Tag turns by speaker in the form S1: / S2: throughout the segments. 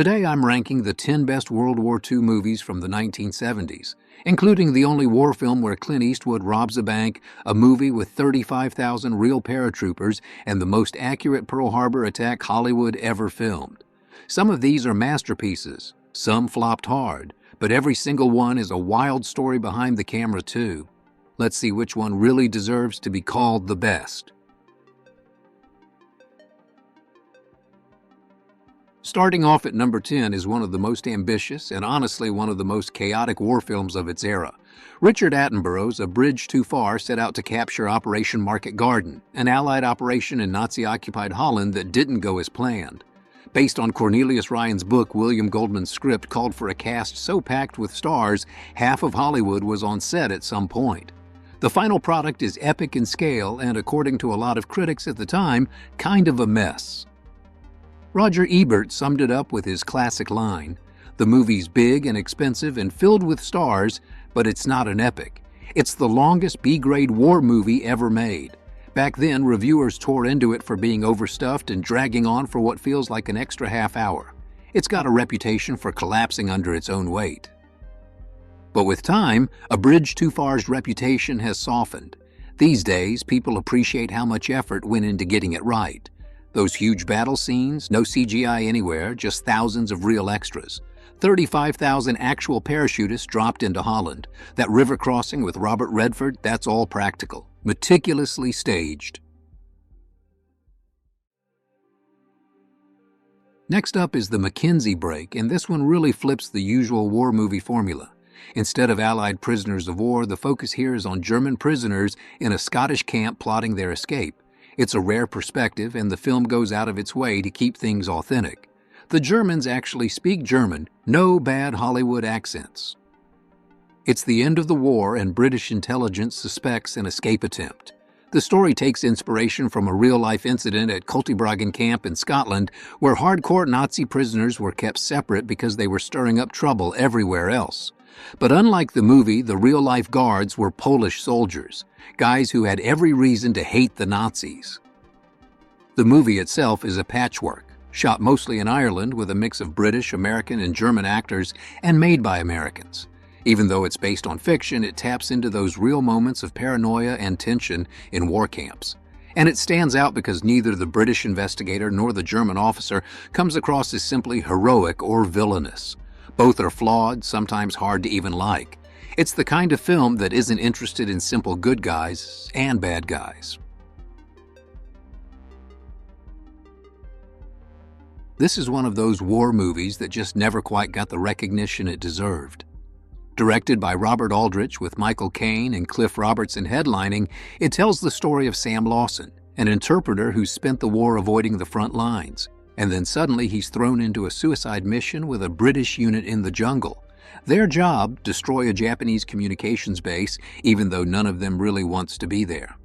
S1: Today I'm ranking the 10 best World War II movies from the 1970s, including the only war film where Clint Eastwood robs a bank, a movie with 35,000 real paratroopers, and the most accurate Pearl Harbor attack Hollywood ever filmed. Some of these are masterpieces, some flopped hard, but every single one is a wild story behind the camera too. Let's see which one really deserves to be called the best. Starting off at number 10 is one of the most ambitious and honestly one of the most chaotic war films of its era. Richard Attenborough's A Bridge Too Far set out to capture Operation Market Garden, an Allied operation in Nazi-occupied Holland that didn't go as planned. Based on Cornelius Ryan's book, William Goldman's script called for a cast so packed with stars, half of Hollywood was on set at some point. The final product is epic in scale and, according to a lot of critics at the time, kind of a mess. Roger Ebert summed it up with his classic line, "The movie's big and expensive and filled with stars, but it's not an epic. It's the longest B-grade war movie ever made." Back then, reviewers tore into it for being overstuffed and dragging on for what feels like an extra half hour. It's got a reputation for collapsing under its own weight. But with time, A Bridge Too Far's reputation has softened. These days, people appreciate how much effort went into getting it right. Those huge battle scenes, no CGI anywhere, just thousands of real extras. 35,000 actual parachutists dropped into Holland. That river crossing with Robert Redford, that's all practical, meticulously staged. Next up is the McKenzie Break, and this one really flips the usual war movie formula. Instead of Allied prisoners of war, the focus here is on German prisoners in a Scottish camp plotting their escape. It's a rare perspective, and the film goes out of its way to keep things authentic. The Germans actually speak German, no bad Hollywood accents. It's the end of the war, and British intelligence suspects an escape attempt. The story takes inspiration from a real-life incident at Cultibroggen Camp in Scotland, where hardcore Nazi prisoners were kept separate because they were stirring up trouble everywhere else. But unlike the movie, the real-life guards were Polish soldiers, guys who had every reason to hate the Nazis. The movie itself is a patchwork, shot mostly in Ireland with a mix of British, American, and German actors, and made by Americans. Even though it's based on fiction, it taps into those real moments of paranoia and tension in war camps. And it stands out because neither the British investigator nor the German officer comes across as simply heroic or villainous. Both are flawed, sometimes hard to even like. It's the kind of film that isn't interested in simple good guys and bad guys. This is one of those war movies that just never quite got the recognition it deserved. Directed by Robert Aldrich with Michael Caine and Cliff Robertson headlining, it tells the story of Sam Lawson, an interpreter who spent the war avoiding the front lines. And then suddenly he's thrown into a suicide mission with a British unit in the jungle. Their job, destroy a Japanese communications base, even though none of them really wants to be there.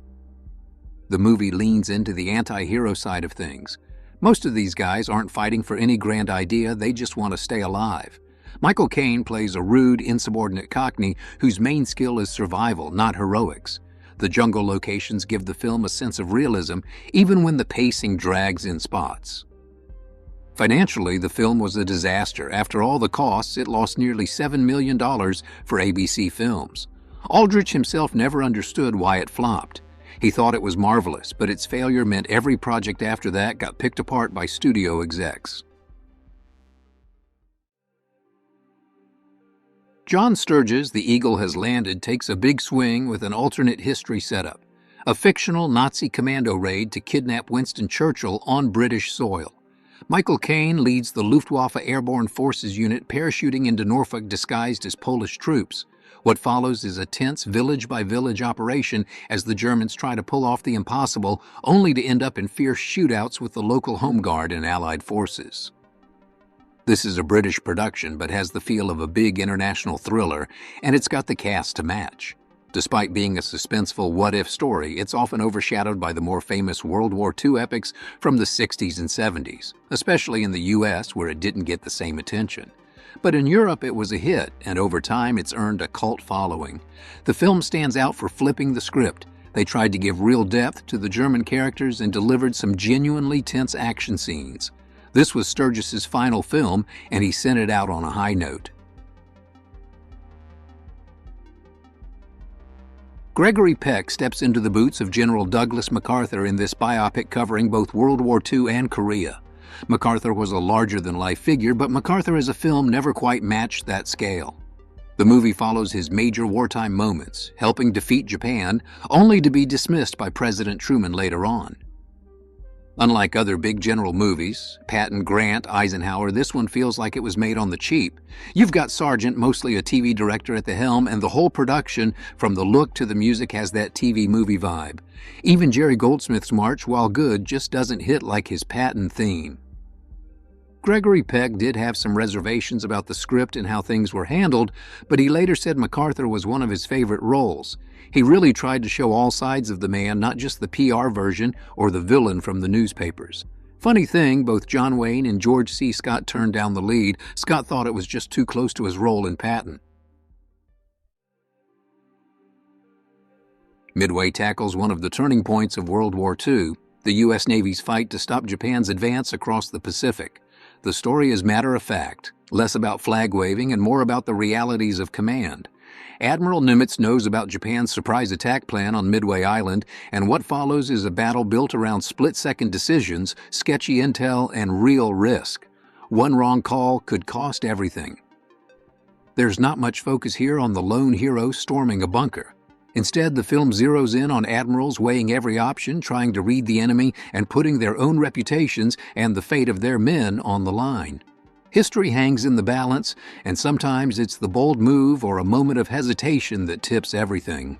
S1: The movie leans into the anti-hero side of things. Most of these guys aren't fighting for any grand idea, they just want to stay alive. Michael Caine plays a rude, insubordinate Cockney whose main skill is survival, not heroics. The jungle locations give the film a sense of realism, even when the pacing drags in spots. Financially, the film was a disaster. After all the costs, it lost nearly $7 million for ABC Films. Aldrich himself never understood why it flopped. He thought it was marvelous, but its failure meant every project after that got picked apart by studio execs. John Sturges' The Eagle Has Landed takes a big swing with an alternate history setup, a fictional Nazi commando raid to kidnap Winston Churchill on British soil. Michael Caine leads the Luftwaffe Airborne Forces unit parachuting into Norfolk disguised as Polish troops. What follows is a tense village-by-village operation as the Germans try to pull off the impossible, only to end up in fierce shootouts with the local Home Guard and Allied forces. This is a British production, but has the feel of a big international thriller, and it's got the cast to match. Despite being a suspenseful what-if story, it's often overshadowed by the more famous World War II epics from the 60s and 70s, especially in the US, where it didn't get the same attention. But in Europe, it was a hit, and over time, it's earned a cult following. The film stands out for flipping the script. They tried to give real depth to the German characters and delivered some genuinely tense action scenes. This was Sturgis's final film, and he sent it out on a high note. Gregory Peck steps into the boots of General Douglas MacArthur in this biopic covering both World War II and Korea. MacArthur was a larger-than-life figure, but MacArthur as a film never quite matched that scale. The movie follows his major wartime moments, helping defeat Japan, only to be dismissed by President Truman later on. Unlike other big general movies, Patton, Grant, Eisenhower, this one feels like it was made on the cheap. You've got Sargent, mostly a TV director, at the helm, and the whole production, from the look to the music, has that TV movie vibe. Even Jerry Goldsmith's march, while good, just doesn't hit like his Patton theme. Gregory Peck did have some reservations about the script and how things were handled, but he later said MacArthur was one of his favorite roles. He really tried to show all sides of the man, not just the PR version or the villain from the newspapers. Funny thing, both John Wayne and George C. Scott turned down the lead. Scott thought it was just too close to his role in Patton. Midway tackles one of the turning points of World War II, the U.S. Navy's fight to stop Japan's advance across the Pacific. The story is matter-of-fact, less about flag-waving and more about the realities of command. Admiral Nimitz knows about Japan's surprise attack plan on Midway Island, and what follows is a battle built around split-second decisions, sketchy intel, and real risk. One wrong call could cost everything. There's not much focus here on the lone hero storming a bunker. Instead, the film zeroes in on admirals weighing every option, trying to read the enemy, and putting their own reputations and the fate of their men on the line. History hangs in the balance, and sometimes it's the bold move or a moment of hesitation that tips everything.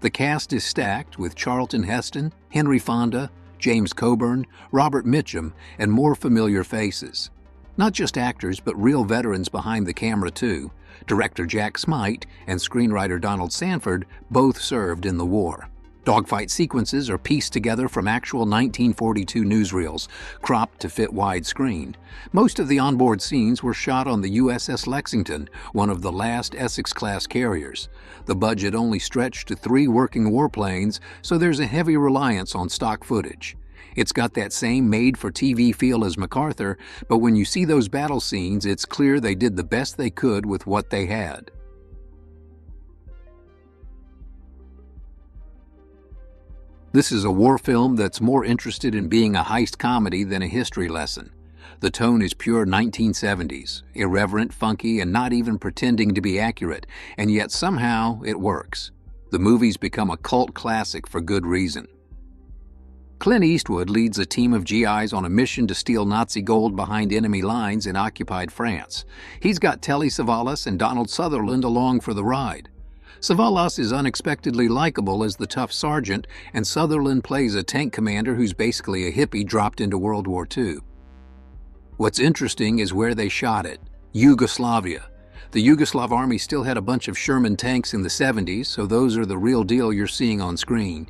S1: The cast is stacked with Charlton Heston, Henry Fonda, James Coburn, Robert Mitchum, and more familiar faces. Not just actors, but real veterans behind the camera too. Director Jack Smite and screenwriter Donald Sanford both served in the war. Dogfight sequences are pieced together from actual 1942 newsreels, cropped to fit widescreen. Most of the onboard scenes were shot on the USS Lexington, one of the last Essex-class carriers. The budget only stretched to 3 working warplanes, so there's a heavy reliance on stock footage. It's got that same made-for-TV feel as MacArthur, but when you see those battle scenes, it's clear they did the best they could with what they had. This is a war film that's more interested in being a heist comedy than a history lesson. The tone is pure 1970s, irreverent, funky, and not even pretending to be accurate, and yet somehow it works. The movie's become a cult classic for good reason. Clint Eastwood leads a team of GIs on a mission to steal Nazi gold behind enemy lines in occupied France. He's got Telly Savalas and Donald Sutherland along for the ride. Savalas is unexpectedly likable as the tough sergeant, and Sutherland plays a tank commander who's basically a hippie dropped into World War II. What's interesting is where they shot it: Yugoslavia. The Yugoslav army still had a bunch of Sherman tanks in the 70s, so those are the real deal you're seeing on screen.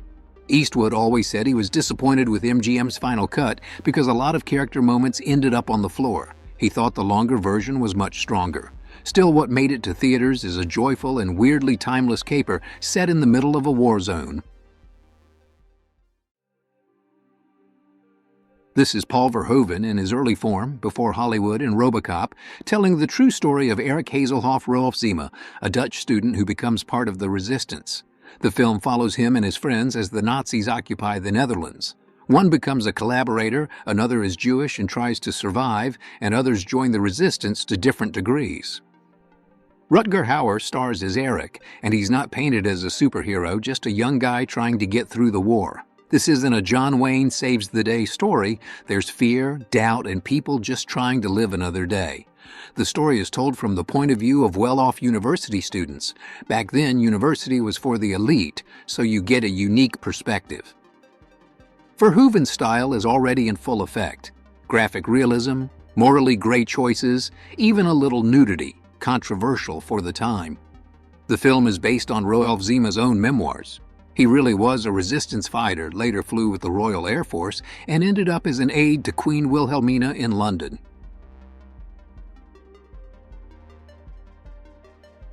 S1: Eastwood always said he was disappointed with MGM's final cut because a lot of character moments ended up on the floor. He thought the longer version was much stronger. Still, what made it to theaters is a joyful and weirdly timeless caper set in the middle of a war zone. This is Paul Verhoeven in his early form, before Hollywood and RoboCop, telling the true story of Eric Hazelhoff Roelfzema, a Dutch student who becomes part of the resistance. The film follows him and his friends as the Nazis occupy the Netherlands. One becomes a collaborator, another is Jewish and tries to survive, and others join the resistance to different degrees. Rutger Hauer stars as Eric, and he's not painted as a superhero, just a young guy trying to get through the war. This isn't a John Wayne saves the day story. There's fear, doubt, and people just trying to live another day. The story is told from the point of view of well-off university students. Back then, university was for the elite, so you get a unique perspective. Verhoeven's style is already in full effect. Graphic realism, morally gray choices, even a little nudity, controversial for the time. The film is based on Roelfzema's own memoirs. He really was a resistance fighter, later flew with the Royal Air Force, and ended up as an aide to Queen Wilhelmina in London.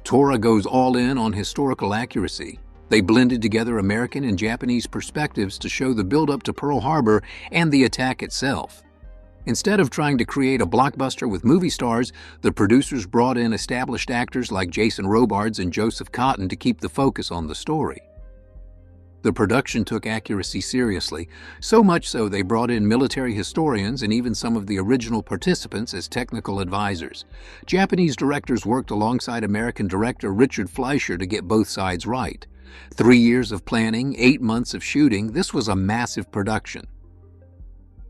S1: Tora goes all in on historical accuracy. They blended together American and Japanese perspectives to show the build-up to Pearl Harbor and the attack itself. Instead of trying to create a blockbuster with movie stars, the producers brought in established actors like Jason Robards and Joseph Cotten to keep the focus on the story. The production took accuracy seriously, so much so they brought in military historians and even some of the original participants as technical advisors. Japanese directors worked alongside American director Richard Fleischer to get both sides right. 3 years of planning, 8 months of shooting, this was a massive production.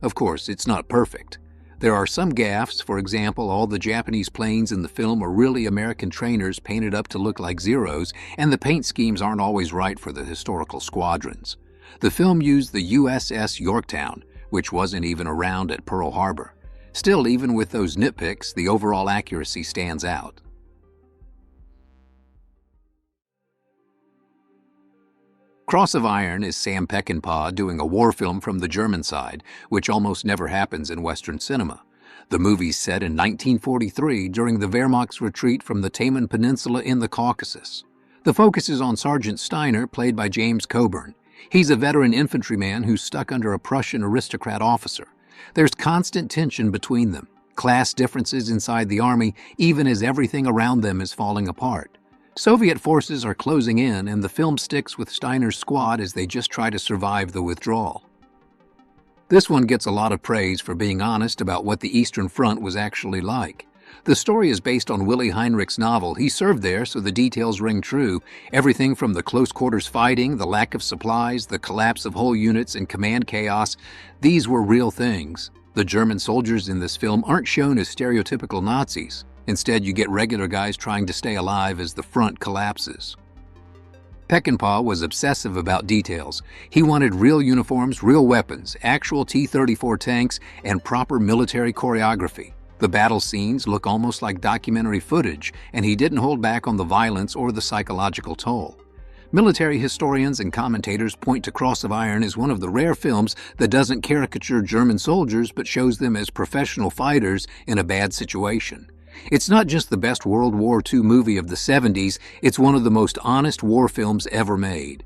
S1: Of course, it's not perfect. There are some gaffes. For example, all the Japanese planes in the film are really American trainers painted up to look like Zeros, and the paint schemes aren't always right for the historical squadrons. The film used the USS Yorktown, which wasn't even around at Pearl Harbor. Still, even with those nitpicks, the overall accuracy stands out. Cross of Iron is Sam Peckinpah doing a war film from the German side, which almost never happens in Western cinema. The movie's set in 1943 during the Wehrmacht's retreat from the Taman Peninsula in the Caucasus. The focus is on Sergeant Steiner, played by James Coburn. He's a veteran infantryman who's stuck under a Prussian aristocrat officer. There's constant tension between them, class differences inside the army, even as everything around them is falling apart. Soviet forces are closing in, and the film sticks with Steiner's squad as they just try to survive the withdrawal. This one gets a lot of praise for being honest about what the Eastern Front was actually like. The story is based on Willy Heinrich's novel. He served there, so the details ring true. Everything from the close-quarters fighting, the lack of supplies, the collapse of whole units, and command chaos, these were real things. The German soldiers in this film aren't shown as stereotypical Nazis. Instead, you get regular guys trying to stay alive as the front collapses. Peckinpah was obsessive about details. He wanted real uniforms, real weapons, actual T-34 tanks, and proper military choreography. The battle scenes look almost like documentary footage, and he didn't hold back on the violence or the psychological toll. Military historians and commentators point to Cross of Iron as one of the rare films that doesn't caricature German soldiers but shows them as professional fighters in a bad situation. It's not just the best World War II movie of the 70s, it's one of the most honest war films ever made.